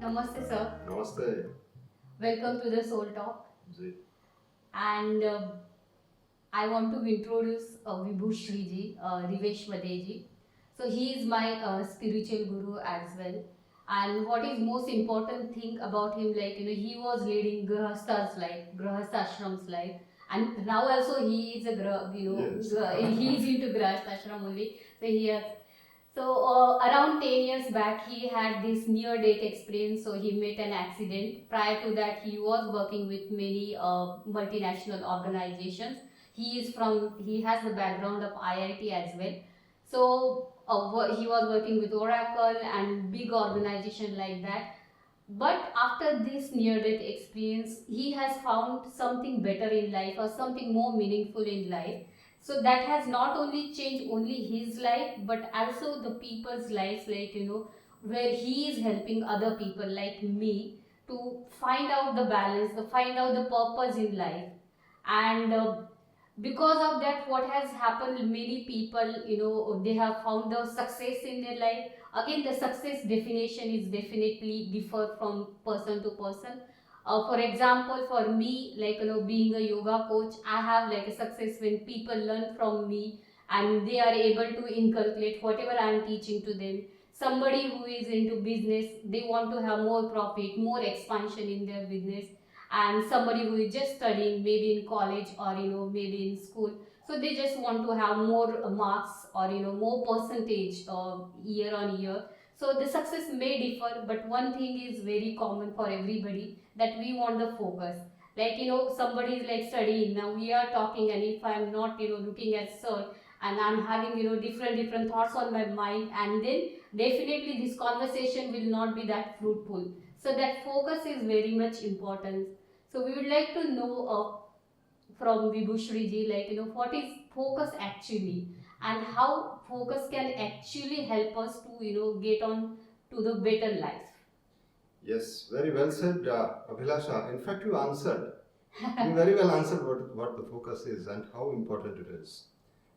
Namaste, sir. नमस्ते Welcome to the Soul Talk. Ji. And I want to introduce Vibhushri ji, Rivesh Vadeji. So he is my spiritual guru as well. And what is most important thing about him, like he was leading grahasthas life, grahasthashram's life, and now also he is a Yes. he is into grahasthashram only. So he has around 10 years back, he had this near death experience. So, he met an accident. Prior to that, he was working with many multinational organizations. He has the background of IIT as well. So, he was working with Oracle and big organization like that. But after this near death experience, he has found something better in life or something more meaningful in life. So that has not only changed only his life but also the people's lives, like where he is helping other people like me to find out the balance, to find out the purpose in life. And because of that, what has happened, many people, they have found the success in their life. Again, the success definition is definitely differ from person to person. For example, for me, like being a yoga coach, I have like a success when people learn from me and they are able to inculcate whatever I am teaching to them. Somebody who is into business, they want to have more profit, more expansion in their business. And somebody who is just studying, maybe in college or maybe in school, so they just want to have more marks or more percentage year on year. So the success may differ, but one thing is very common for everybody, that we want the focus. Like somebody is like studying, now we are talking, and if I'm not looking at sir, and I'm having different thoughts on my mind, and then definitely this conversation will not be that fruitful. So that focus is very much important. So we would like to know from Vibhushri ji, like what is focus actually, and how focus can actually help us to get on to the better life. Yes, very well said, Abhilasha. In fact, you answered. You very well answered what the focus is and how important it is.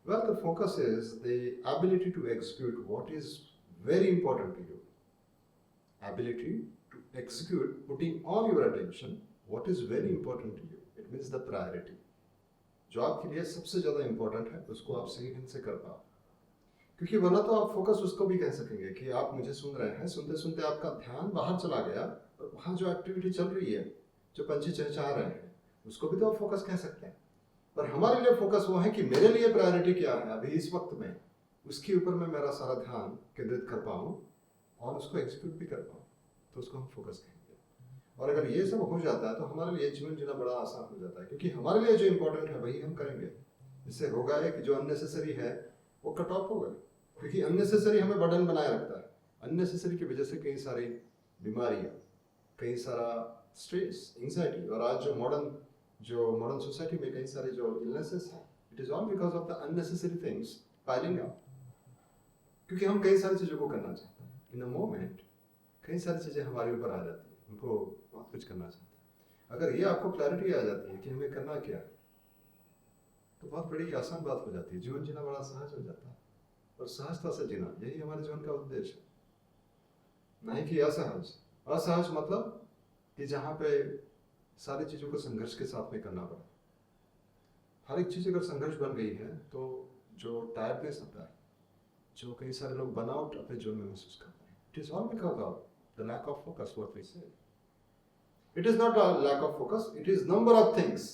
Well, the focus is the ability to execute what is very important to you. Ability to execute, putting all your attention, what is very important to you. It means the priority. जो आपके लिए सबसे ज़्यादा important है उसको आप सही ढंग से कर पाओ, क्योंकि वरना तो आप फोकस उसको भी कह सकेंगे कि आप मुझे सुन रहे हैं, सुनते सुनते आपका ध्यान बाहर चला गया और वहाँ जो एक्टिविटी चल रही है, जो पंछी चहचहा रहे हैं, उसको भी तो आप फोकस कह सकते हैं। पर हमारे लिए फोकस वो है कि मेरे लिए प्रायोरिटी क्या है अभी इस वक्त में, उसके ऊपर मैं मेरा सारा ध्यान केंद्रित कर पाऊँ और उसको एग्जीक्यूट भी कर पाऊँ, तो उसको हम फोकस कहेंगे। और अगर ये सब हो जाता है तो हमारे लिए जीवन जीना बड़ा आसान हो जाता है, क्योंकि हमारे लिए जो इम्पोर्टेंट है वही हम करेंगे। इससे होगा है कि जो अननेसेसरी है वो कट ऑफ होगा, क्योंकि अननेसेसरी हमें बर्डन बनाए रखता है। अननेसेसरी की वजह से कई सारी बीमारियाँ, कई सारा स्ट्रेस, एंजाइटी, और आज जो मॉडर्न सोसाइटी में कई सारे जो इलनेसेस हैं, it is all because of the unnecessary things piling up, क्योंकि हम कई सारी चीज़ों को करना चाहते हैं इन अ मोमेंट। कई सारी चीज़ें हमारे ऊपर आ जाती हैं, उनको बहुत कुछ करना चाहते हैं। अगर ये आपको क्लैरिटी आ जाती है कि हमें करना क्या है, तो बहुत बड़ी आसान बात हो जाती है, जीवन जीना बड़ा सहज हो जाता है। और सहजता से जीना, यही हमारे जीवन का उद्देश्य है, नहीं कि असहज। असहज मतलब कि जहाँ पे सारी चीज़ों को संघर्ष के साथ में करना पड़ा। हर एक चीज़ अगर संघर्ष बन गई है तो जो टायर्डनेस आता है, जो कई सारे लोग बर्नआउट अपने जीवन में महसूस करते हैं, it is all because of the lack of focus, what we say. It is not a lack of focus, it is number of things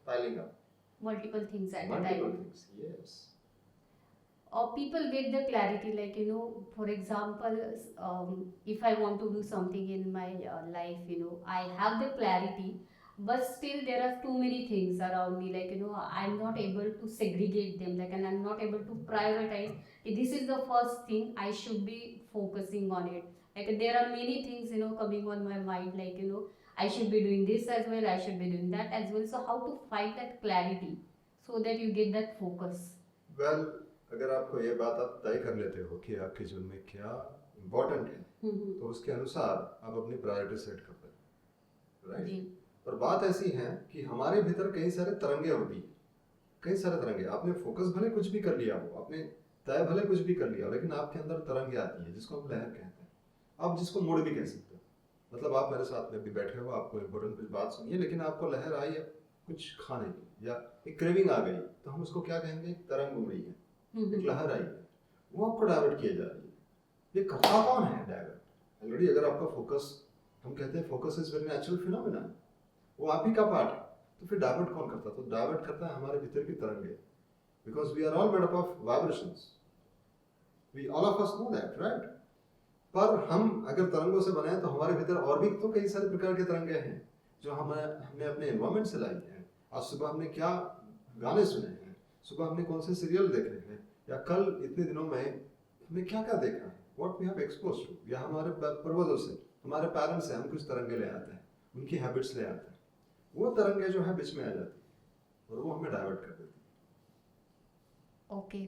piling up. Multiple things at a Multiple time. things, yes. Or people get the clarity, like for example, if I want to do something in my life, I have the clarity, but still there are too many things around me, like I'm not able to segregate them, like, and I'm not able to prioritize. This is the first thing I should be focusing on it. Like there are many things coming on my mind, like I should be doing this as well, I should be doing that as well. So how to find that clarity so that you get that focus? Well, अगर आपको ये बात आप तय कर लेते हो कि आपके जीवन में क्या इम्पोर्टेंट है, तो उसके अनुसार आप अपनी प्रायोरिटी सेट करते हैं, राइट। और बात ऐसी है कि हमारे भीतर कई सारे तरंगे होती हैं, कई सारे तरंगे। आपने फोकस भले कुछ भी कर लिया हो, आपने तय भले कुछ भी कर लिया, लेकिन आपके अंदर तरंगे आती है जिसको हम लहर कहते हैं, आप जिसको मोड़ भी कह सकते हो। मतलब आप मेरे साथ में भी बैठे हो, आपको इम्पोर्टेंट कुछ बात सुनिए, लेकिन आपको लहर आई है कुछ खाने की या एक क्रेविंग आ गई, तो हम उसको क्या कहेंगे, एक तरंग उमड़ी है, एक लहर आई है, वो आपको डाइवर्ट किए जा रही है। ये करता कौन है डाइवर्ट? ऑलरेडी अगर आपका फोकस, हम कहते हैं focus is very natural phenomena, वो आप ही का पार्ट है, तो फिर डाइवर्ट कौन करता है? तो डाइवर्ट करता है हमारे भीतर की तरंगे, because we are all made up of vibrations, we all of us know that, right? पर हम अगर तरंगों से बने हैं तो हमारे भीतर और भी तो कई सारे प्रकार के तरंगे हैं जो हमने अपने एनवायरमेंट से लाई हैं। आज सुबह हमने क्या गाने सुने हैं, सुबह हमने कौन से सीरियल देखे हैं, या कल इतने दिनों में हमने क्या क्या देखा है, what we have exposed to, या हमारे पूर्वजों से, हमारे पेरेंट्स से हम कुछ तरंगे ले आते हैं, उनकी हैबिट्स ले आते हैं, वो तरंगे जो है बीच में आ जाती है और वो हमें डाइवर्ट कर देती है। ओके।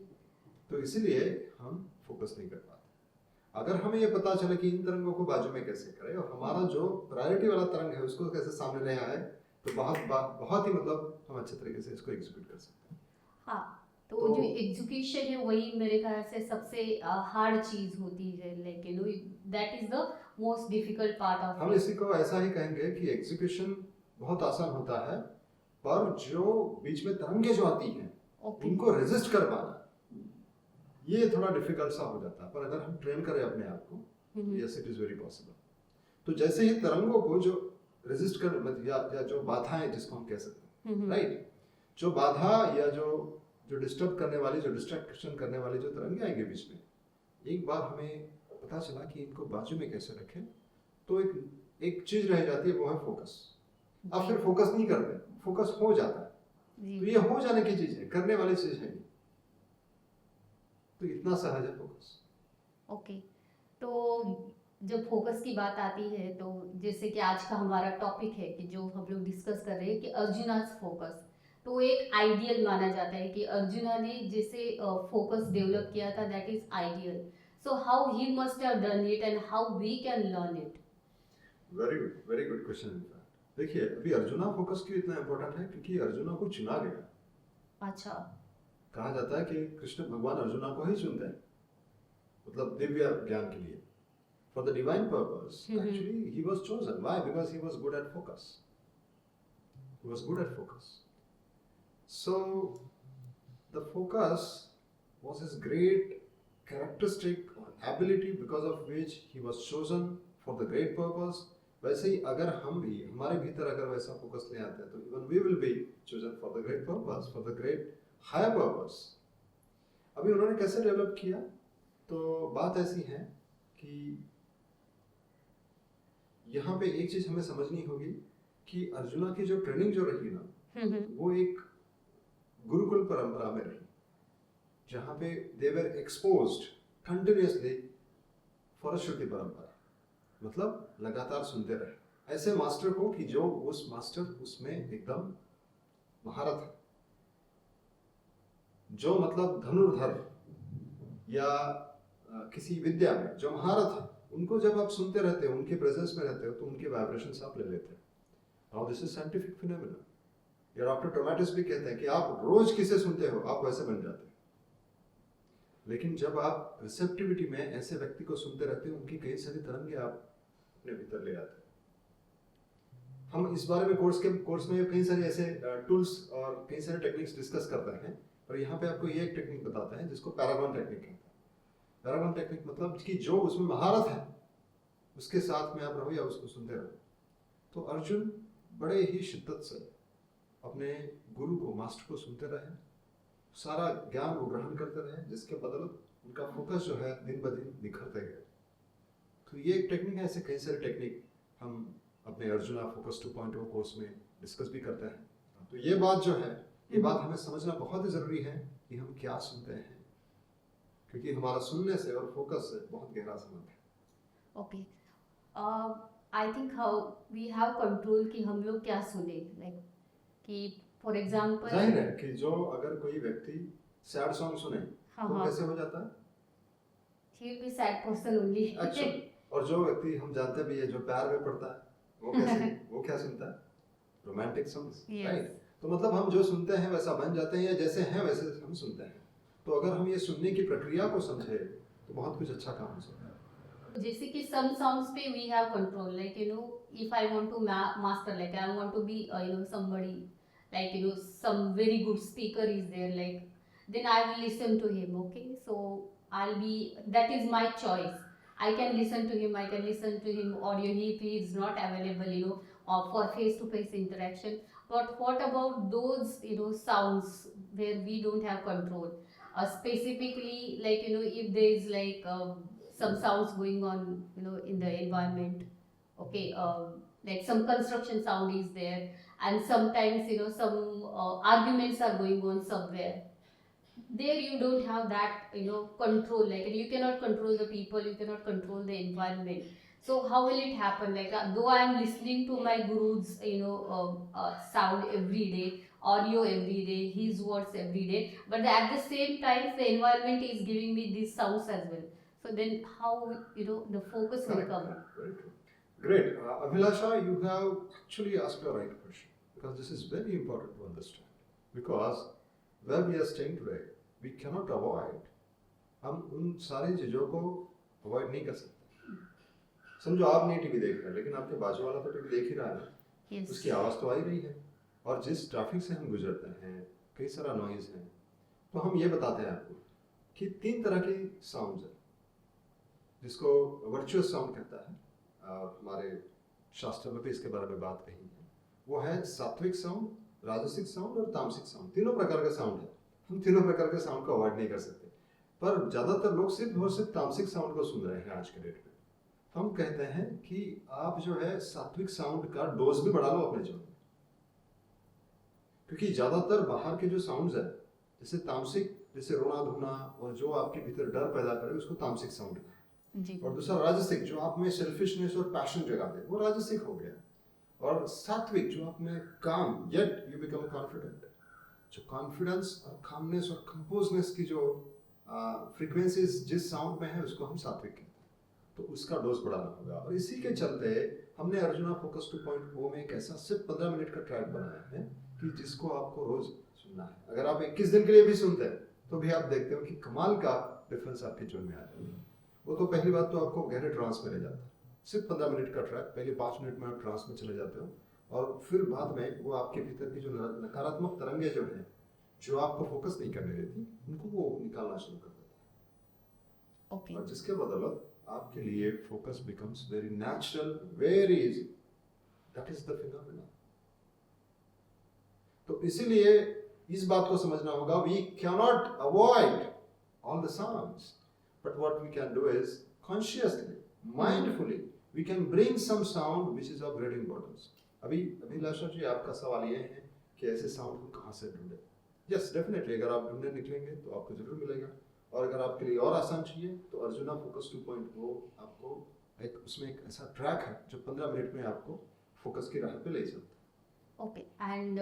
तो इसीलिए हम फोकस नहीं कर पाते। अगर हमें ये पता चले कि इन तरंगों को बाजू में कैसे करें और हमारा जो प्रायोरिटी वाला तरंग है उसको कैसे सामने ले आए, तो बहुत ही मतलब हम अच्छे तरीके से इसको एग्जीक्यूट कर सकते हैं। हाँ, तो जो एग्जीक्यूशन है वही मेरे ख्याल से सबसे हार्ड चीज होती है, लेकिन that is the most difficult part of हम इसी को ऐसा ही कहेंगे कि एग्जीक्यूशन बहुत आसान होता है, पर जो बीच में तरंगे जो आती हैं उनको रेजिस्ट कर पाना ये थोड़ा डिफिकल्ट सा हो जाता है। पर अगर हम ट्रेन करें अपने आप को, yes it is very possible. तो जैसे ही तरंगों को जो रेजिस्ट कर या जो बाधाएं जिसको हम कह सकते हैं, राइट, जो बाधा या जो डिस्टर्ब करने वाली, जो डिस्ट्रैक्शन करने वाली जो तरंगे आएंगे बीच में, एक बार हमें पता चला कि इनको बाजू में कैसे रखें, तो एक चीज रह जाती है, वो है फोकस। अब फिर फोकस नहीं करते, फोकस हो जाता है। तो ये हो जाने की चीज है, करने वाली चीज है, तो इतना सहज है फोकस। ओके। तो जब फोकस की बात आती है, तो जैसे कि आज का हमारा टॉपिक है कि जो हम लोग डिस्कस कर रहे हैं कि अर्जुना's फोकस, तो एक आइडियल माना जाता है कि अर्जुना ने जैसे फोकस डेवलप किया था, that is ideal. So how he must have done it and how we can learn it? Very good question. देखिए, अभी अर्जुना फोकस क्यों इतना इंपॉर्टेंट है, क्योंकि अर्जुना को चुना गया। अच्छा। कहा जाता है कि कृष्ण भगवान अर्जुना को ही चुनते हैं, मतलब दिव्य ज्ञान के लिए, for the divine purpose. Actually, he was chosen. Why? Because he was good at focus. He was good at focus. So, the focus was his great characteristic or ability because of which he was chosen for the great purpose. वैसे ही अगर हम भी हमारे भीतर अगर वैसा focus ले आते हैं, तो even we will be chosen for the great purpose, for the great higher purpose. अभी उन्होंने कैसे डेवलप किया? तो बात ऐसी है कि यहाँ पे एक चीज हमें समझनी होगी कि अर्जुना की जो ट्रेनिंग जो रही ना, वो एक गुरुकुल परंपरा में रही, जहाँ पे दे वर एक्सपोज्ड कंटिन्यूअसली फॉर श्रुति परंपरा, मतलब लगातार सुनते रहे ऐसे मास्टर को कि जो उस मास्टर उसमें एकदम महारत है, जो मतलब धनुर्धर या किसी विद्या में जो महारत है, उनको जब आप सुनते रहते हो, उनके प्रेजेंस में रहते हो, तो उनके वाइब्रेशंस आप ले लेते हो। Now this is scientific phenomena. या डॉक्टर टोमेटिस भी कहते हैं कि आप रोज किसे सुनते हो, आप वैसे बन जाते हो। लेकिन जब आप रिसेप्टिविटी में ऐसे व्यक्ति को सुनते रहते हो, उनकी कई सारी तरंगे आप अपने भीतर ले आते हो। हम इस बारे में कोर्स में कई सारे ऐसे टूल्स और कई सारे टेक्निक्स डिस्कस करते हैं, पर यहाँ पे आपको ये एक टेक्निक बताते हैं जिसको पैरागॉन टेक्निक कहते हैं। पैरागॉन टेक्निक मतलब कि जो उसमें महारत है उसके साथ में आप रहो या उसको सुनते रहो। तो अर्जुन बड़े ही शिद्दत से अपने गुरु को, मास्टर को सुनते रहे, सारा ज्ञान वो ग्रहण करते रहे, जिसके बदौलत उनका फोकस जो है दिन ब दिन निखरते गए। तो ये एक टेक्निक है, ऐसे कई सारे टेक्निक हम अपने अर्जुना फोकस 2.0 कोर्स में डिस्कस भी करते हैं। तो ये बात जो है, ये बात हमें समझना बहुत ही ज़रूरी है कि हम क्या सुनते हैं, क्योंकि हमारा सुनने से और फोकस से बहुत गहरा संबंध है। Okay, I think how we have control कि हम लोग क्या सुने, लाइक कि फॉर एग्जांपल जाहिर है कि जो अगर कोई व्यक्ति सैड सॉन्ग सुने तो कैसे हो जाता है, he will be sad person only. अच्छा, और जो व्यक्ति हम जानते भी है जो प्यार में पड़ता है, वो कैसे वो क्या सुनता है, रोमांटिक सॉन्ग्स, राइट। तो मतलब हम जो सुनते हैं वैसा बन जाते हैं, या जैसे हैं वैसे हम सुनते हैं। तो अगर हम ये सुनने की प्रक्रिया को समझे तो बहुत कुछ अच्छा काम हो सकता है। जैसे कि some sounds पे we have control, like if I want to master, like I want to be somebody, like some very good speaker is there, like then I will listen to him. Okay, so I'll be, that is my choice. I can listen to him, I can listen to him audio if he is not available, or for face to face interaction. But what about those sounds where we don't have control? Specifically, like if there is like some sounds going on in the environment. Okay, like some construction sound is there, and sometimes some arguments are going on somewhere. There you don't have that control, like you cannot control the people, you cannot control the environment. So how will it happen, like though I am listening to my guru's sound every day, audio every day, his words every day, but at the same time the environment is giving me these sounds as well. So then how the focus will Correct, come. correct, very true. Great. Abhilasha, you have actually asked the right question because this is very important to understand. Because where we are staying today, we cannot avoid, हम उन सारी चीज़ों को avoid नहीं कर सकते. समझो आप नहीं टीवी देख रहे हैं, लेकिन आपके बाजू वाला तो टीवी देख ही रहा है. Yes. उसकी आवाज़ तो आ ही रही है. और जिस ट्रैफिक से हम गुजरते हैं, कई सारा नॉइज़ है. तो हम ये बताते हैं आपको कि 3 तरह की साउंड्स है, जिसको वर्चुअस साउंड कहता है. हमारे शास्त्र में भी इसके बारे में बात कही है. वो है सात्विक साउंड, राजसिक साउंड और तामसिक साउंड. तीनों प्रकार का साउंड है. हम तीनों प्रकार के साउंड को अवॉइड नहीं कर सकते, पर ज़्यादातर लोग सिर्फ और सिर्फ तामसिक साउंड को सुन रहे हैं आज के डेट में. हम कहते हैं कि आप जो है सात्विक साउंड का डोज भी बढ़ा लो अपने जीवन में, क्योंकि ज़्यादातर बाहर के जो साउंड्स है, जैसे तामसिक, जैसे रोना धोना और जो आपके भीतर डर पैदा करे, उसको तामसिक साउंड है. और दूसरा राजसिक, जो आप में सेल्फिशनेस और पैशन जगा दे, वो राजसिक हो गया. और सात्विक, जो आप में काम, येट यू बिकम कॉन्फिडेंट, जो कॉन्फिडेंस और कामनेस और कंपोजनेस की जो फ्रीक्वेंसीज जिस साउंड में है, उसको हम सात्विक कहते हैं. तो उसका डोज बढ़ाना होगा. और इसी के चलते हमने अर्जुना फोकस 2.0 में एक ऐसा सिर्फ 15 मिनट का ट्रैक बनाया है कि जिसको आपको रोज सुनना है. अगर आप 21 दिन के लिए भी सुनते हैं तो भी आप देखते हो कि कमाल का डिफरेंस आपके जीवन में आ जाता है. वो तो पहली बात तो आपको गहरे ट्रांस में ले जाता है. सिर्फ 15 मिनट का ट्रैक, पहले 5 मिनट में आप ट्रांस में चले जाते हो, और फिर बाद में वो आपके भीतर की जो नकारात्मक तरंगे जो हैं, जो आपको फोकस नहीं करने देती, उनको वो निकालना शुरू कर देता है. Okay. और जिसके बदौलत आपके लिए focus becomes very natural, very easy. That is the phenomena. तो इसीलिए इस बात को समझना होगा, we can not avoid all the sounds, but what we can do is consciously, mindfully, we can bring some sound which is of great importance. अभी अभिलाषा जी, आपका सवाल ये है कि ऐसे साउंड को कहाँ से ढूंढे. यस, डेफिनेटली अगर आप ढूंढने निकलेंगे तो आपको जरूर मिलेगा. और अगर आपके लिए और आसान चाहिए तो अर्जुना फोकस 2.0 आपको उसमें एक ऐसा ट्रैक है जो 15 मिनट में आपको फोकस की राह पे ले जाता है. Okay, and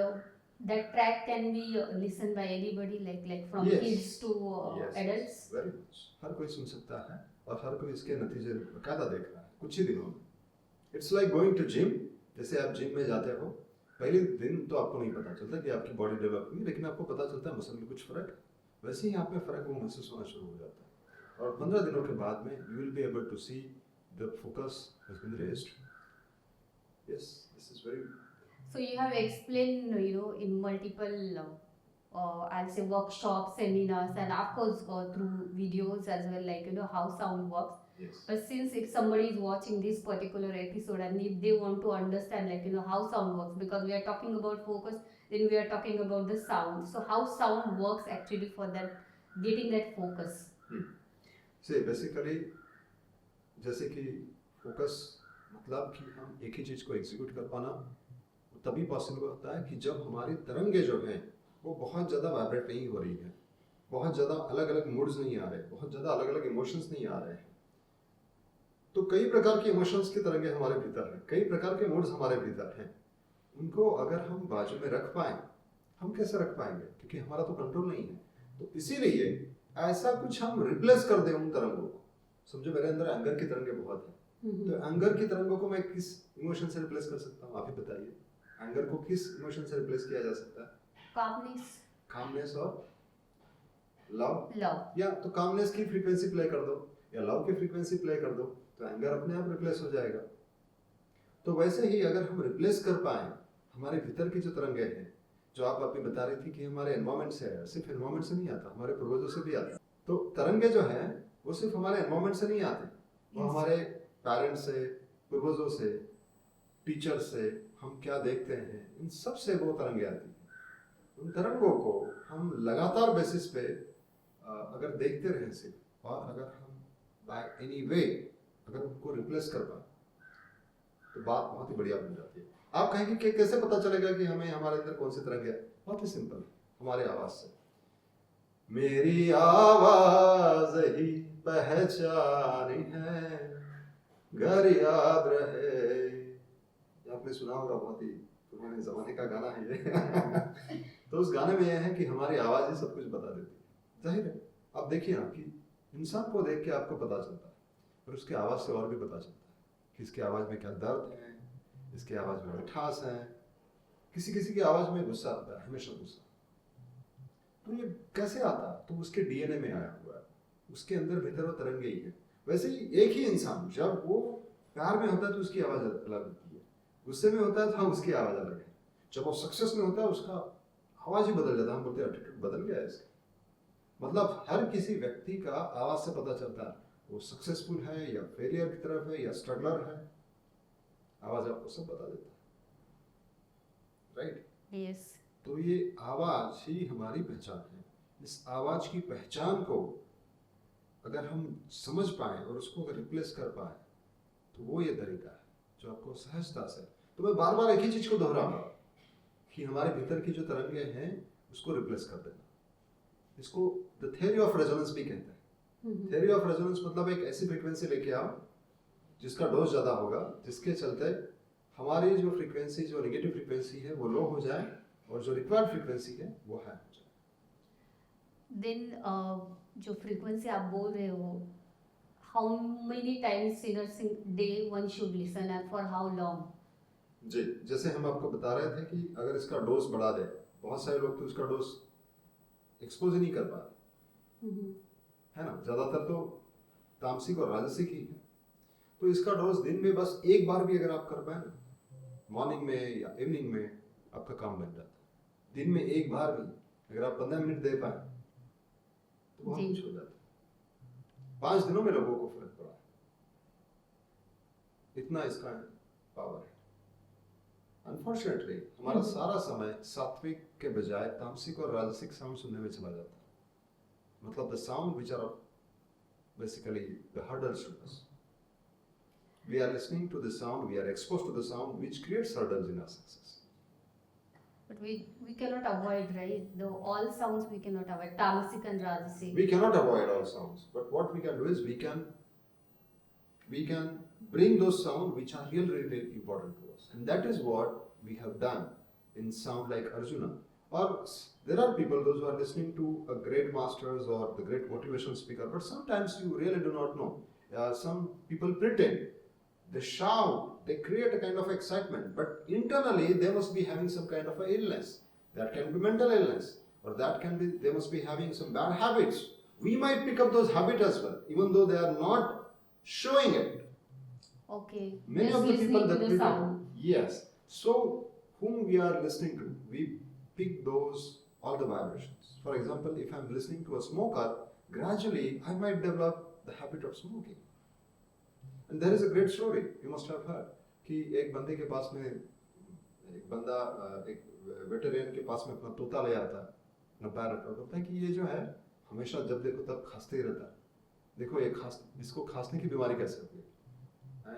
that track can be listened by anybody, like from Yes. kids to adults. Very much. हर कोई सुन सकता है और हर कोई इसके नतीजे बकायदा देख रहा है कुछ ही दिनों में. It's like going to gym. जैसे आप जिम में जाते हो, पहले दिन तो आपको नहीं पता चलता कि आपकी बॉडी डेवलप हुई, लेकिन आपको पता चलता है मसल में कुछ फर्क है. वैसे ही आप में फर्क वो महसूस होना शुरू हो जाता है, और 15 दिनों के बाद में you will be able to see the focus has been raised. Yes, this is very. So you have explained, in multiple, I'll say workshops, seminars, and of course through videos as well, like how sound works. Yes. But since if somebody is watching this particular episode and if they want to understand, like how sound works, because we are talking about focus, then we are talking about the sound. So how sound works actually for that, getting that focus. See, basically, जैसे कि focus मतलब कि हम एक ही चीज़ को execute कर पाना तभी पॉसिबल होता है कि जब हमारी तरंगे जो हैं वो बहुत ज़्यादा वाइब्रेट नहीं हो रही है, बहुत ज़्यादा अलग अलग मूड्स नहीं आ रहे, बहुत ज़्यादा अलग अलग इमोशंस नहीं आ रहे हैं. तो कई प्रकार के इमोशंस की तरंगे हमारे भीतर हैं, कई प्रकार के मूड्स हमारे भीतर हैं. उनको अगर हम बाजू में रख पाएँ, हम कैसे रख पाएंगे, क्योंकि हमारा तो कंट्रोल नहीं है. तो इसीलिए ऐसा कुछ हम रिप्लेस कर दें उन तरंगों को. समझो मेरे अंदर एंगर की तरंगे बहुत हैं, तो एंगर की तरंगों को मैं किस इमोशन से रिप्लेस कर सकता हूँ, आप ही बताइए. एंगर को किस इमोशन से रिप्लेस किया जा सकता है? कामनेस और लव. या तो कामनेस की फ्रीक्वेंसी प्ले कर दो या लव की फ्रीक्वेंसी प्ले कर दो, तो उसका एंगर अपने आप रिप्लेस हो जाएगा। तो वैसे ही अगर हम रिप्लेस कर पाए हमारे भीतर की जो तरंगे हैं, जो आप अभी बता रही थी कि हमारे एनवायरमेंट से है, सिर्फ एनवायरमेंट से नहीं आता, हमारे पूर्वजों से भी आता। तो तरंगे जो हैं वो सिर्फ हमारे एनवायरमेंट से नहीं आते, वो हमारे पेरेंट्स से, पूर्वजों से, टीचर से, हम क्या देखते हैं, इन सब से वो तरंगे आती हैं। उन तरंगों को हम लगातार बेसिस पे अगर देखते रहें सिर्फ, और अगर हम बाय एनी वे अगर उनको रिप्लेस कर पाए तो बात बहुत ही बढ़िया बन जाती है। आप कहेंगे कि कैसे पता चलेगा कि हमें हमारे अंदर कौन सी तरंगे है? बहुत ही सिंपल, हमारे आवाज से। मेरी आवाज ही पहचान है, घर याद रहे। आपने सुना होगा, बहुत ही पुराने जमाने का गाना है ये। तो उस गाने में यह है कि हमारी आवाज ही सब कुछ बता देती है। जाहिर है, आप देखिए ना कि इंसान को देख के आपको पता चलता है, और उसकी आवाज से और भी पता चलता है कि इसकी आवाज में क्या दर्द है, इसकी आवाज में मिठास है। किसी किसी की आवाज में गुस्सा आता है, हमेशा गुस्सा। तो ये कैसे आता है? तो उसके डीएनए में आया हुआ है, उसके अंदर भीतर वो तरंगे ही है। वैसे ही एक ही इंसान जब वो प्यार में होता है तो उसकी आवाज अलग होती है, गुस्से में होता है तो उसकी आवाज अलग है, जब वो सक्सेस में होता है उसका आवाज ही बदल जाता है। हम बोलते हैं एटीट्यूड बदल गया है इसका। मतलब हर किसी व्यक्ति का आवाज से पता चलता है वो सक्सेसफुल है या फेलियर की तरफ है या स्ट्रगलर है। आवाज आपको सब बता देता है, राइट? यस। तो ये आवाज ही हमारी पहचान है। इस आवाज की पहचान को अगर हम समझ पाए और उसको अगर रिप्लेस कर पाए तो वो ये तरीका है जो आपको सहजता से। तो मैं बार बार एक ही चीज को दोहराऊंगा कि हमारे भीतर की जो तरंगे हैं उसको रिप्लेस कर देना। इसको द थ्योरी ऑफ रेजोनेंस भी कहते हैं। थ्योरी ऑफ रेजोनेंस मतलब एक ऐसी फ्रीक्वेंसी लेके आओ जिसका डोज ज्यादा होगा, जिसके चलते हमारी जो फ्रीक्वेंसी, जो नेगेटिव फ्रीक्वेंसी है वो लो हो जाए और जो रिक्वायर्ड फ्रीक्वेंसी है वो हाई हो जाए। देन जो फ्रीक्वेंसी आप बोल रहे हो, how many times in a day one should listen and for how long? जी, जैसे हम आपको बता रहे थे कि अगर इसका डोज बढ़ा दे, बहुत सारे लोग तो इसका डोज एक्सपोज ही नहीं कर पाते, है ना? ज्यादातर तो तामसिक और राजसिक ही है। तो इसका डोज दिन में बस एक बार भी अगर आप कर पाए ना, मॉर्निंग में या इवनिंग में, आपका काम बन जाता है। दिन में एक बार भी अगर आप 15 मिनट दे पाए तो बहुत कुछ हो जाता है। 5 दिनों में लोगों को फर्क पड़ा है, इतना इसका पावर है। अनफॉर्चुनेटली हमारा सारा समय सात्विक के बजाय तामसिक और राजसिक साउंड सुनने में चला जाता है। मतलब the sound which are basically the hurdles to us. We are listening to the sound, we are exposed to the sound which creates hurdles in our success. But we cannot avoid, right? The all sounds we cannot avoid, tamasic and rajasic. We cannot avoid all sounds, but what we can do is we can bring those sounds which are really, really important to us. And that is what we have done in sound like Arjuna. Or there are people, those who are listening to a great masters or the great motivational speaker, but sometimes you really do not know. Some people pretend. They shout, they create a kind of excitement, but internally they must be having some kind of a illness. That can be mental illness, or that can be, they must be having some bad habits. We might pick up those habits as well, even though they are not showing it. Okay. Many Just of the people that listening to we the sound. yes. So whom we are listening to, we pick those, all the vibrations. For example, if I'm listening to a smoker, gradually I might develop the habit of smoking. And there is a great story you must have heard कि एक बंदे के पास में एक बंदा एक veterinarian के पास में अपना तोता ले आता है, अपना पैरट, और बोलता है कि ये जो है हमेशा जब देखो तब खांसते ही रहता है, देखो ये इसको खांसने की बीमारी कैसे होती है।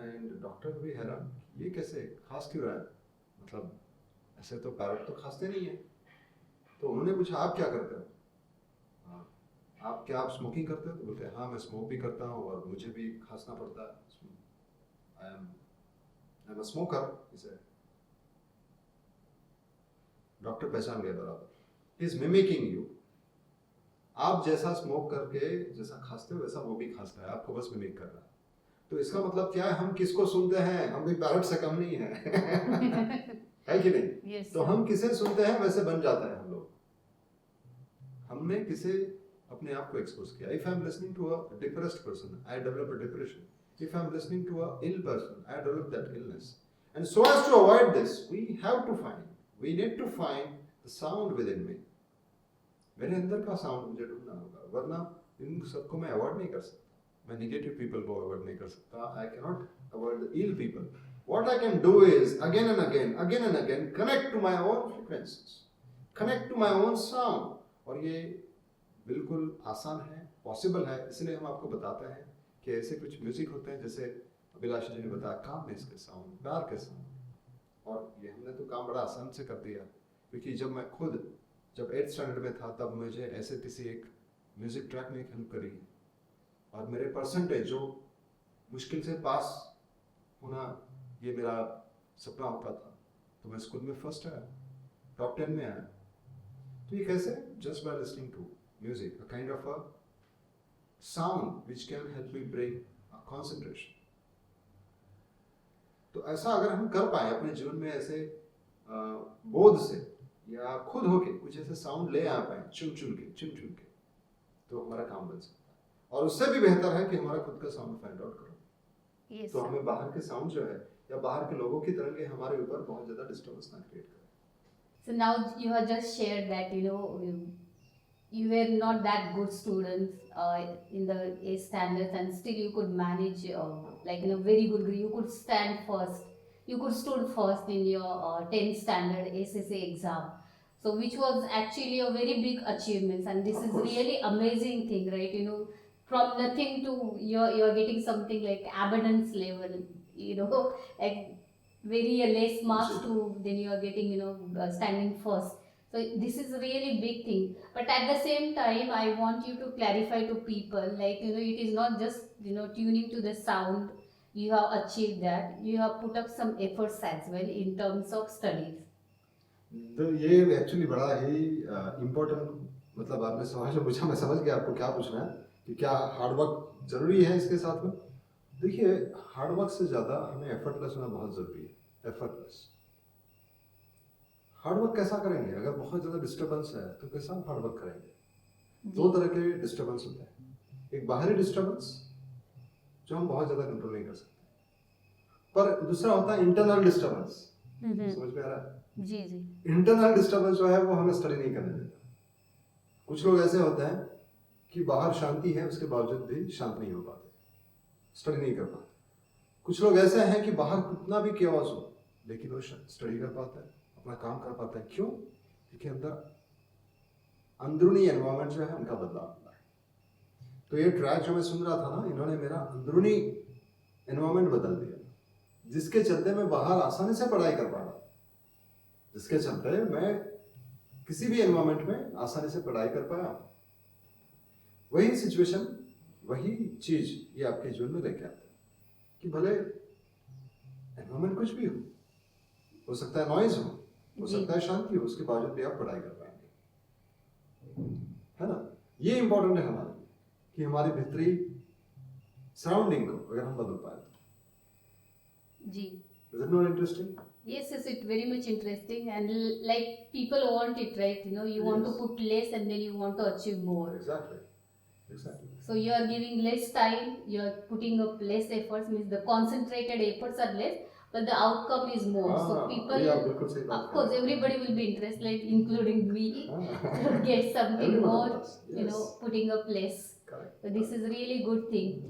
एंड डॉक्टर भी हैरान, ये कैसे खांस क्यों रहा है, मतलब ऐसे तो पैरट तो खांसते नहीं है। तो उन्होंने पूछा आप क्या करते हो, आप स्मोकिंग करते हो? तो बोलते हैं हाँ मैं स्मोक भी करता हूँ और मुझे भी खांसना पड़ता है। आई एम अ स्मोकर, इसे डॉक्टर पहचान गए बराबर, ही इज मिमिकिंग यू। आप जैसा स्मोक करके जैसा खांसते हो वैसा वो भी खांसता है, आपको बस मिमिक कर रहा है। तो इसका मतलब क्या है, हम किसको सुनते हैं? हम भी पैरट से कम नहीं है। है कि नहीं? Yes, तो हम किसे सुनते हैं वैसे बन जाता है हम लोग। हमने किसे अपने आप को एक्सपोज किया। If I am listening to a depressed person, I develop a depression. If I'm listening to a ill person, I develop that illness. And so as to avoid this, we need to find the sound within me. मेरे अंदर का sound मुझे ढूंढना होगा, वरना इन सबको मैं avoid नहीं कर सकता. मैं नेगेटिव पीपल को अवॉइड नहीं कर सकता. I cannot avoid the ill people. What I can do is again and again connect to my own frequencies, connect to my own sound. और ये बिल्कुल आसान है, पॉसिबल है. इसलिए हम आपको बताते हैं कि ऐसे कुछ म्यूजिक होते हैं, जैसे अभिलाष जी ने बताया, कामनेस के साउंड, प्यार के साउंड. और ये हमने तो काम बड़ा आसान से कर दिया, क्योंकि जब मैं खुद 8th स्टैंडर्ड में था, तब मुझे ऐसे किसी एक म्यूजिक ट्रैक ने हेल्प करी. और मेरे परसेंटेज जो मुश्किल से पास होना, ये मेरा सपना होता था, तो मैं स्कूल में फर्स्ट आया, टॉप 10 में आया. तो ये कैसे? Just by listening to music, a kind of a sound which can help me bring a concentration. तो ऐसा अगर हम कर पाए अपने जीवन में, ऐसे बोध से या खुद होके कुछ ऐसे साउंड ले आ पाए, चुन चुन के, तो हमारा काम बन सकता है. और उससे भी बेहतर है कि हमारा खुद का साउंड फाइंड आउट करो. Yes, तो sir. हमें बाहर के साउंड जो है या बाहर के लोगों की तरंगे हमारे ऊपर बहुत ज्यादा डिस्टर्बेंस ना क्रिएट करें. So now you have just shared that you were not that good students in the A standards, and still you could manage like in a very good grade. You could stand first. You could stood first in your 10th standard SSA exam. So which was actually a very big achievement, and this Of is course. really amazing thing, right? From nothing to you're getting something like abundance level. Like very less marks to then you are getting standing first. So this is a really big thing, but at the same time I want you to clarify to people, like it is not just tuning to the sound. You have achieved that, you have put up some efforts as well in terms of studies. तो ये actually बड़ा ही important, मतलब आपने सवाल जो पूछा, मैं समझ गया आपको क्या पूछना है, कि क्या हार्ड वर्क जरूरी है इसके साथ में. देखिए, हार्ड वर्क से ज़्यादा हमें एफर्टलेस होना बहुत ज़रूरी है. एफर्टलेस हार्ड वर्क कैसा करेंगे? अगर बहुत ज़्यादा डिस्टर्बेंस है तो कैसा हम हार्ड वर्क करेंगे? दो तरह के डिस्टर्बेंस होते हैं. एक बाहरी डिस्टर्बेंस जो हम बहुत ज़्यादा कंट्रोल नहीं कर सकते, पर दूसरा होता है इंटरनल डिस्टर्बेंस. समझ में आ रहा है? जी. इंटरनल डिस्टर्बेंस जो है वो हमें स्टडी नहीं करने देता. कुछ लोग ऐसे होते हैं कि बाहर शांति है, उसके बावजूद भी शांत नहीं हो पाते, स्टडी नहीं कर पाते. कुछ लोग ऐसे हैं कि बाहर कितना भी केओस हो, लेकिन वो स्टडी कर पाता है, अपना काम कर पाता है. क्यों? क्योंकि अंदर अंदरूनी एनवायरनमेंट जो है उनका बदलाव होता है. तो ये ट्रैक जो मैं सुन रहा था ना, इन्होंने मेरा अंदरूनी एनवायरनमेंट बदल दिया, जिसके चलते मैं बाहर आसानी से पढ़ाई कर पा रहा, जिसके चलते मैं किसी भी एनवायरनमेंट में आसानी से पढ़ाई कर पाया. वही सिचुएशन, वही चीज ये आपके जीवन में लेके आते हैं कि भले एनवायरनमेंट कुछ भी हो सकता है नॉइज हो सकता है शांति हो, उसके बावजूद भी आप पढ़ाई कर पाएंगे, है ना. ये इंपॉर्टेंट है हमारे लिए कि हमारी भीतरी सराउंडिंग को अगर हम बदल पाए तो. जी. Is it not interesting? Yes, it's very much interesting, and like people want it, right? You want to Yes. put less and then you want to achieve more. Exactly. So you are giving less time, you are putting up less efforts, means the concentrated efforts are less, but the outcome is more. So people, yeah, बिल्कुल सही बात of course, है. everybody will be interested, like including me, to get something Everyone more, does, yes. putting up less. Correct. So this is really good thing.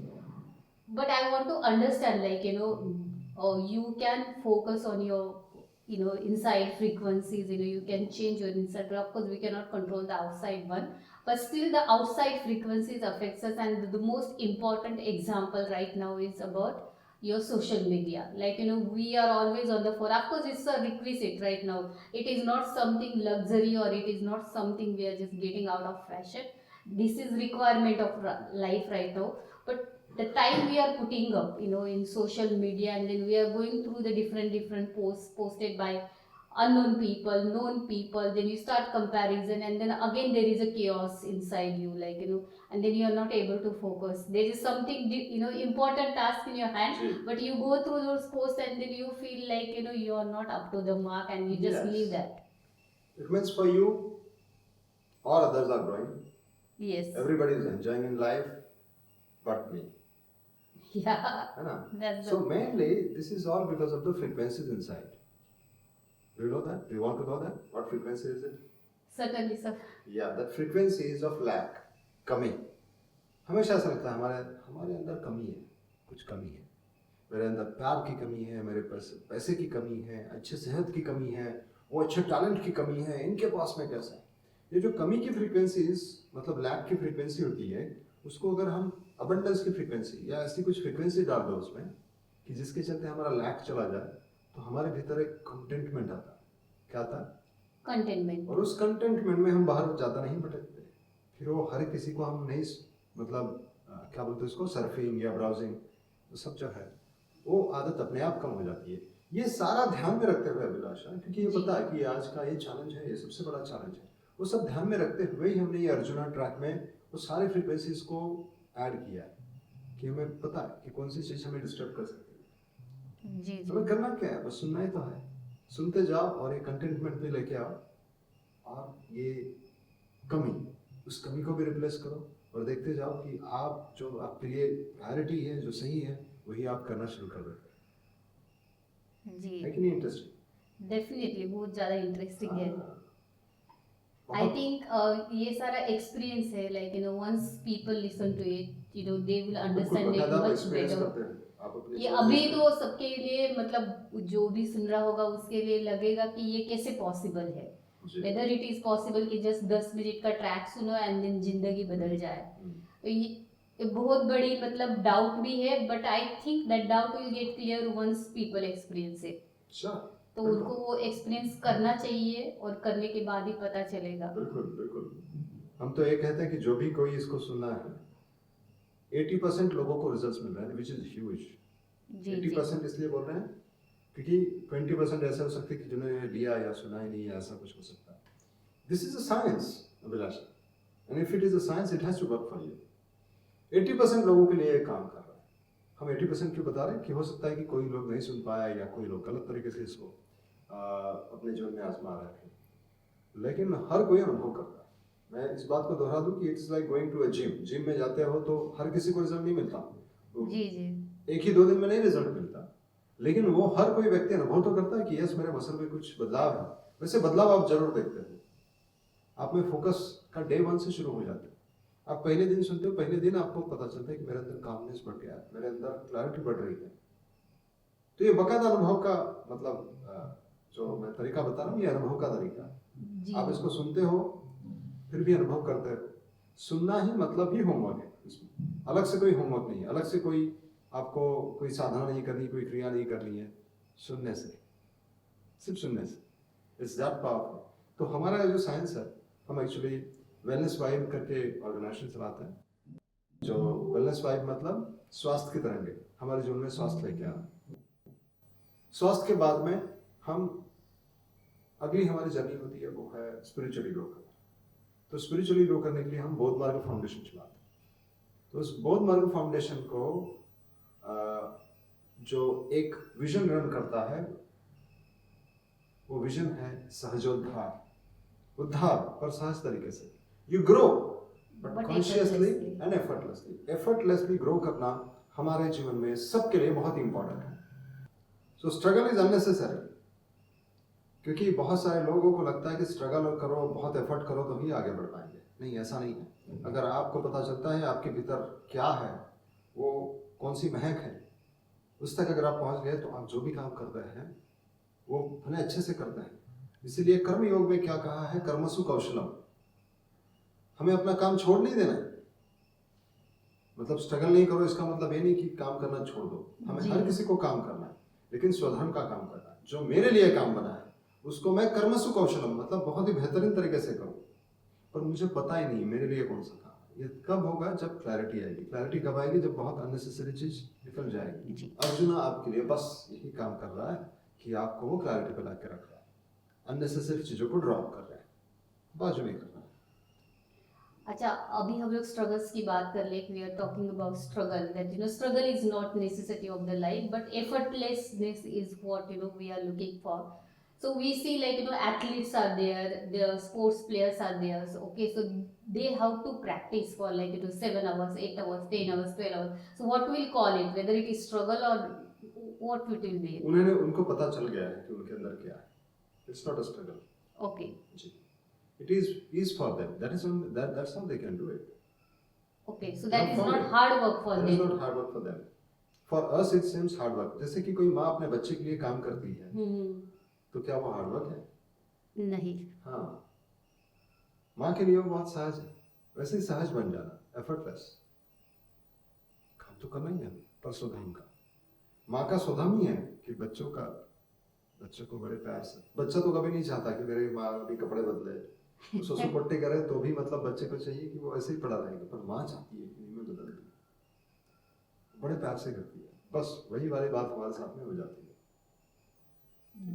But I want to understand, like, you can focus on your, inside frequencies, you can change your inside. Of course, we cannot control the outside one, but still the outside frequencies affects us. And the most important example right now is about your social media. Like, we are always on the phone. Of course, it's a requisite right now. It is not something luxury, or it is not something we are just getting out of fashion. This is requirement of life right now. But the time we are putting up, in social media, and then we are going through the different posts posted by unknown people, known people, then you start comparison, and then again there is a chaos inside you, like, and then you are not able to focus. There is something, important task in your hand, but you go through those posts and then you feel like, you are not up to the mark, and you just leave that. It means for you, all others are growing. Yes. Everybody is enjoying in life, but me. Yeah, है ना? that's So the mainly this is all because of the frequencies inside. Do you know that? Do you want to know that? What frequency is it? certainly, sir. Yeah, that frequency is of lack, कमी. हमेशा ऐसा लगता है हमारे हमारे अंदर कमी है, कुछ कमी है. मेरे अंदर प्यार की कमी है, मेरे पैसे की कमी है, अच्छे सेहत की कमी है, वो अच्छे टैलेंट की कमी है, इनके पास में कैसा है. ये जो कमी की फ्रीक्वेंसीज मतलब लैक की फ्रीक्वेंसी होती है, उसको अगर हम अबंडेंस की फ्रीक्वेंसी या ऐसी कुछ फ्रीक्वेंसी डाल दो उसमें कि जिसके चलते हमारा लैक चला जाए, तो हमारे भीतर एक कंटेंटमेंट आता है. क्या आता है? Contentment. और उस कंटेंटमेंट में हम बाहर ज़्यादा नहीं भटकते. फिर वो हर किसी को हम नहीं मतलब क्या बोलते हैं इसको, सर्फिंग या ब्राउजिंग, तो सब जो है वो आदत अपने आप कम हो जाती है. ये सारा ध्यान में रखते हुए अभिलाषा, क्योंकि ये जी. पता है कि आज का ये चैलेंज है, ये सबसे बड़ा चैलेंज है, वो सब ध्यान में रखते हुए ही हमने ये अर्जुना ट्रैक में वो सारे फ्रीक्वेंसीज को ऐड किया है कि हमें पता है कि कौन सी चीज़ हमें डिस्टर्ब कर सकती है. जी जी. हमें करना क्या है, बस सुनना ही तो है. सुनते जाओ और ये कंटेंटमेंट में लेके आओ, और ये कमी, उस कमी को भी रिप्लेस करो, और देखते जाओ कि आप जो आपके लिए प्रायोरिटी है, जो सही है, वही आप करना शुरू कर देते जी. हैं. कि नहीं इंटरेस्टिंग? डेफिनेटली बहुत ज़्यादा इंटरेस्टिंग है. I बहुत think ये सारा एक्सपीरियंस है, like you know, once people listen to it, you know, they will understand it बकायदा much एक्सपीरियंस better. करते हैं आप अपने ये जीवन अभी में. तो सबके लिए मतलब जो भी सुन रहा होगा उसके लिए लगेगा कि ये कैसे पॉसिबल है. जी. वेदर इट इज पॉसिबल कि जस्ट 10 मिनट का ट्रैक सुनो एंड देन जिंदगी बदल जाए. तो ये बहुत बड़ी मतलब डाउट भी है, but I think that doubt will get clear once people experience it. अच्छा, तो उनको वो एक्सपीरियंस करना चाहिए और करने के बाद ही पता चलेगा. बिल्कुल बिल्कुल. हम तो ये कहते हैं कि जो भी कोई इसको सुनना है, 80% लोगों को रिजल्ट्स मिल रहे हैं, विच इज ह्यूज. जी 80% इसलिए बोल रहे हैं क्योंकि 20% ऐसा हो सकता है कि जिन्होंने लिया या सुना ही नहीं, ऐसा कुछ हो सकता है. This is a science Abhilasha, and if it is a science it has to work for you. 80% लोगों के लिए ये काम कर रहा है. हम 80% क्यों बता रहे हैं कि हो सकता है कि कोई लोग नहीं सुन पाया या कोई लोग गलत तरीके से इसको अपने जीवन में आजमा रहे हैं, लेकिन हर कोई अनुभव करता है. मैं इस बात को दोहरा दूं कि it's like going to a gym. Gym में जाते हो तो हर किसी को रिजल्ट नहीं मिलता. तो जी जी. एक ही 2 दिन में नहीं रिजल्ट मिलता, लेकिन वो हर कोई व्यक्ति अनुभव तो करता है कि यस मेरे मसल में कुछ बदलाव है. वैसे बदलाव आप जरूर देखते हो. आप में फोकस का डे 1 से शुरू हो जाता है. आप पहले दिन सुनते हो, पहले दिन आपको पता चलता है कि मेरे अंदर कामनेस बढ़ गया है, मेरे अंदर क्लैरिटी बढ़ रही है. तो ये बकायदा अनुभव का मतलब जो मैं तरीका बता रहा हूँ, ये अनुभव का तरीका है. जी. आप इसको सुनते हो फिर भी अनुभव करते हो. सुनना ही मतलब ही होमवर्क है. इसमें अलग से कोई होमवर्क नहीं है, अलग से कोई आपको कोई साधना नहीं करनी, कोई क्रिया नहीं करनी है. सुनने से, सिर्फ सुनने से, इट्स दैट पावरफुल. तो हमारा जो साइंस है, हम एक्चुअली वेलनेस वाइब करके ऑर्गेनाइजेशन चलाते हैं. जो वेलनेस वाइब मतलब स्वास्थ्य की तरंगे, हमारे जीवन में स्वास्थ्य लेके आना. स्वास्थ्य के बाद में हम अगली हमारी जर्नी होती है, वो है स्पिरिचुअली ग्रो करना. तो स्पिरिचुअली ग्रो करने के लिए हम बौद्ध मार्ग फाउंडेशन चलाते हैं. तो उस बौद्ध मार्ग फाउंडेशन को जो एक विजन रन करता है, वो विजन है सहजोद्धार. उद्धार पर सहज तरीके से. You grow but But consciously effortlessly. And effortlessly. Effortlessly grow करना हमारे जीवन में सबके लिए बहुत इंपॉर्टेंट है. सो स्ट्रगल इज अननेसेसरी, क्योंकि बहुत सारे लोगों को लगता है कि स्ट्रगल करो, बहुत एफर्ट करो तो ही आगे बढ़ पाएंगे. नहीं, ऐसा नहीं है. अगर आपको पता चलता है आपके भीतर क्या है, वो कौन सी महक है, उस तक अगर आप पहुंच गए तो आप जो भी काम कर रहे हैं वो बड़े अच्छे से करते हैं. इसीलिए कर्म योग में क्या कहा है, कर्मसु कौशलम. हमें अपना काम छोड़ नहीं देना है. मतलब स्ट्रगल नहीं करो इसका मतलब ये नहीं कि काम करना छोड़ दो. हमें जी. हर किसी को काम करना है, लेकिन स्वधर्म का काम करना है. जो मेरे लिए काम बना है उसको मैं कर्मसु कौशलम मतलब बहुत ही बेहतरीन तरीके से करूँ. पर मुझे पता ही नहीं मेरे लिए कौन सा काम है. ये कब होगा, जब क्लैरिटी आएगी. क्लैरिटी कब आएगी, जब बहुत अननेसेसरी चीज निकल जाएगी. जी. अर्जुना आपके लिए बस यही काम कर रहा है कि आपको वो क्लैरिटी पे ला के रख रहा है. अननेसेसरी चीजों को ड्रॉप कर रहा है, बाजू में कर रहा है. अच्छा, अभी हम लोग स्ट्रगल्स की बात कर ले. We are talking about struggle, that you know struggle is not necessity of the life, but effortlessness is what you know we are looking for. So we see like athletes are there, the sports players are there. So, okay, so they have to practice for like 7 hours, 8 hours, 10 hours, 12 hours. So what we'll call it, whether it is struggle or what it will be. उन्होंने उनको पता चल गया है कि उनके अंदर क्या है. It's not a struggle. Okay. Ji. It is for them. That's how they can do it. Okay, so that Not is for not them. hard work for That is them. not hard work for them. For us it seems hard work. जैसे कि कोई माँ अपने बच्चे के लिए काम करती है, तो क्या वो हार्ड वर्क है? नहीं. हाँ, माँ के लिए वो बहुत सहज है. वैसे ही सहज बन जाना, एफर्टलेस. काम तो करना ही है, पर स्वधर्म का. माँ का स्वधर्म ही है कि बच्चों को बड़े प्यार से. बच्चा तो कभी नहीं चाहता कि मेरी माँ भी कपड़े बदले, ससुर पट्टी करे, तो भी मतलब बच्चे को चाहिए कि वो ऐसे ही पड़ा रहेगा. पर माँ चाहती है कि मैं बदल दूँ, बड़े प्यार से करती है. बस वही वाली बात हमारे साथ में हो जाती है.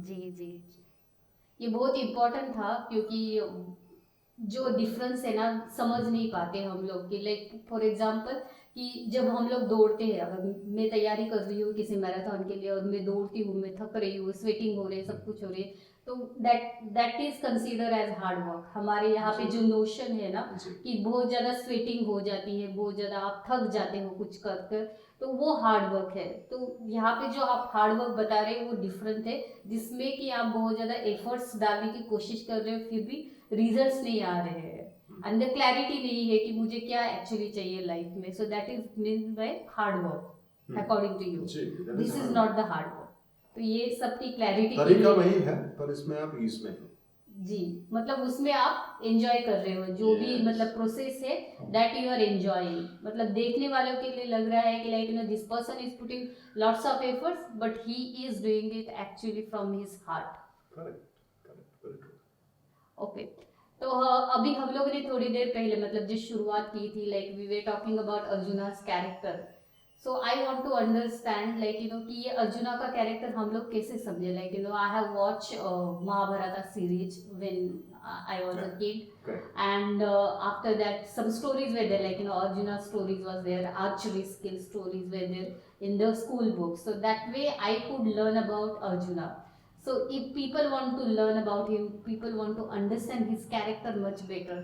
जी, ये बहुत इम्पोर्टेंट था, क्योंकि जो डिफरेंस है ना समझ नहीं पाते हम लोग कि लाइक फॉर एग्जांपल कि जब हम लोग दौड़ते हैं, अगर मैं तैयारी कर रही हूँ किसी मैराथन के लिए और मैं दौड़ती हूँ, मैं थक रही हूँ, स्वेटिंग हो रही है, सब कुछ हो रही है, तो that is consider as hard work. हमारे यहाँ पे जो नोशन है ना कि बहुत ज़्यादा स्वेटिंग हो जाती है, बहुत ज़्यादा आप थक जाते हो कुछ कर कर, तो वो हार्ड वर्क है. तो यहाँ पे जो आप हार्ड वर्क बता रहे हो वो डिफरेंट है, जिसमें कि आप बहुत ज़्यादा एफर्ट्स डालने की कोशिश कर रहे हो, फिर भी रिजल्ट्स नहीं आ रहे हैं, अंदर क्लैरिटी नहीं है कि मुझे क्या एक्चुअली चाहिए लाइफ में. So that is mean by hard work according to you. This is not the hard work. तो ये सबकी क्लैरिटी तरीका वही है, पर इसमें आप ईज में हो. जी, मतलब उसमें आप एंजॉय कर रहे हो जो भी मतलब प्रोसेस है, दैट यू आर एंजॉयिंग. मतलब देखने वालों के लिए लग रहा है कि like this person is putting lots of efforts, but he is doing it actually from his heart. Correct, very true. Okay, तो अभी हम लोगों ने थोड़ी देर पहले मतलब जो शुरुआत की थी, like we were talking about Arjuna's character. So I want to understand like कि ये अर्जुना का कैरेक्टर हम लोग कैसे समझे. Like I have watch Mahabharat series when I was a kid, and after that some stories were there, like Arjuna's stories was there, archery skill stories were there in the school books. So that way I could learn about Arjuna. So if people want to learn about him, people want to understand his character much better,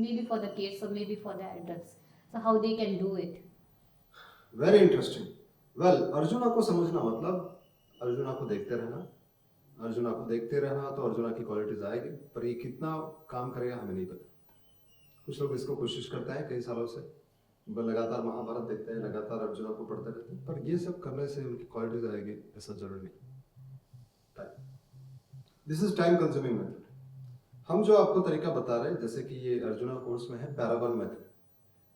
maybe for the kids or maybe for the adults, so how they can do it. Very interesting. Well, arjuna को समझना मतलब अर्जुना को देखते रहना. अर्जुना को देखते रहना तो अर्जुना की क्वालिटीज आएगी, पर ये कितना काम करेगा हमें नहीं पता. कुछ लोग इसको कोशिश करते हैं कई सालों से, लगातार महाभारत देखते हैं, लगातार अर्जुना को पढ़ते रहते हैं, पर ये सब करने से उनकी क्वालिटीज आएगी ऐसा जरूरी नहीं. This is time consuming method. हम जो आपको तरीका बता रहे हैं, जैसे कि ये अर्जुना कोर्स में है पैराबल मेथड,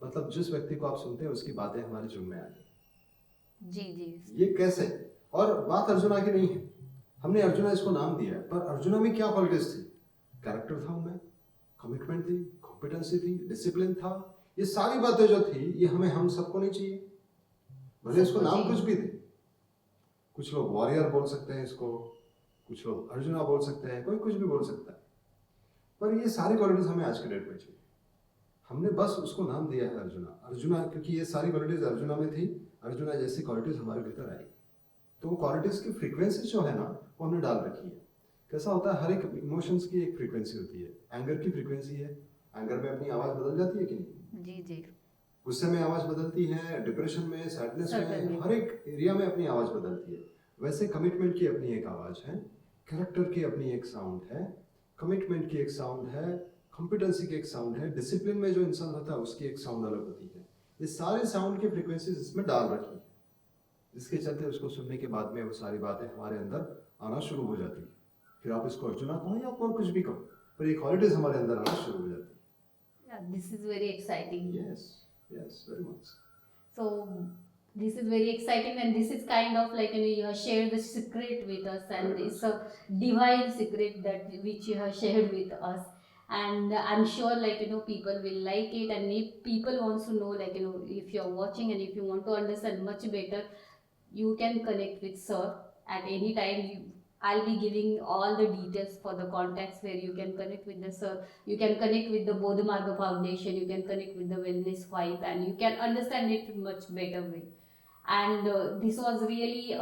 मतलब जिस व्यक्ति को आप सुनते हैं उसकी बातें हमारे जुम्मे में आती. जी. ये कैसे? और बात अर्जुना की नहीं है, हमने अर्जुना इसको नाम दिया है, पर अर्जुना में क्या क्वालिटीज थी? कैरेक्टर था उनमें, कमिटमेंट थी, कॉम्पिटेंसी थी, डिसिप्लिन था. ये सारी बातें जो थी ये हम सबको नहीं चाहिए, भले इसको नाम कुछ भी दे. कुछ लोग वॉरियर बोल सकते हैं इसको, कुछ लोग अर्जुना बोल सकते हैं, कोई कुछ भी बोल सकता है, पर ये सारी क्वालिटीज हमें आज के डेट में चाहिए. हमने बस उसको नाम दिया है अर्जुना, क्योंकि ये सारी क्वालिटीज अर्जुना में थी. अर्जुना जैसी क्वालिटीज हमारे भीतर आई, तो वो क्वालिटीज की फ्रीक्वेंसी जो है ना वो हमने डाल रखी है. कैसा होता है, हर एक इमोशंस की एक फ्रीक्वेंसी होती है. एंगर की फ्रीक्वेंसी है, एंगर में अपनी आवाज बदल जाती है कि नहीं? जी. गुस्से में आवाज बदलती है, डिप्रेशन में, सैडनेस में, हर एक एरिया में अपनी आवाज बदलती है. वैसे कमिटमेंट की अपनी एक आवाज है, कैरेक्टर की अपनी एक साउंड है, कमिटमेंट की एक साउंड है, कॉम्पिटेंसी की एक साउंड है, डिसिप्लिन में जो इंसान होता है उसकी एक साउंड अलग होती है. ये सारे साउंड की फ्रीक्वेंसीज इसमें डाल रखी है, जिसके चलते उसको सुनने के बाद में वो सारी बातें हमारे अंदर आना शुरू हो जाती है. फिर आप इसको अर्जुना कहो या और कुछ भी कहो, पर ये क्वालिटीज हमारे अंदर आना शुरू हो जाती है. This is very exciting. Yes, very much. So this is very exciting, and this is kind of like you have shared the secret with us, and it's a divine secret that which you have shared with us. And I'm sure like people will like it, and if people wants to know like if you're watching and if you want to understand much better, you can connect with sir at any time. I'll be giving all the details for the contacts where you can connect with the sir. You can connect with the Bodhimarga Foundation, you can connect with the Wellness Vibe, and you can understand it much better way. and this was really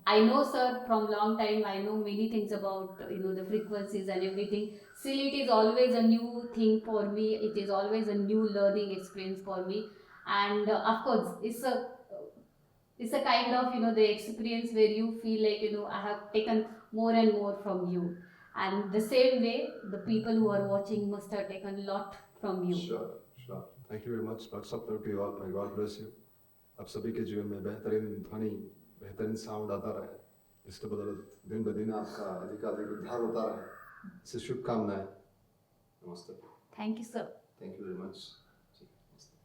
I know sir from long time. I know many things about the frequencies and everything. Still it is always a new thing for me. It is always a new learning experience for me. And of course it's a kind of the experience where you feel like I have taken more and more from you, and the same way the people who are watching must have taken a lot from you. Sure, sure. Thank you very much. Lots of love to you all. May God bless you. आप सभी के जीवन में बेहतरीन ध्वनि, बेहतरीन sound आता रहे, इसके बदौलत दिन ब दिन आपका अधिकाधिक उद्धार होता रहे, इससे शुभकामनाएं। नमस्ते। Thank you sir. Thank you very much.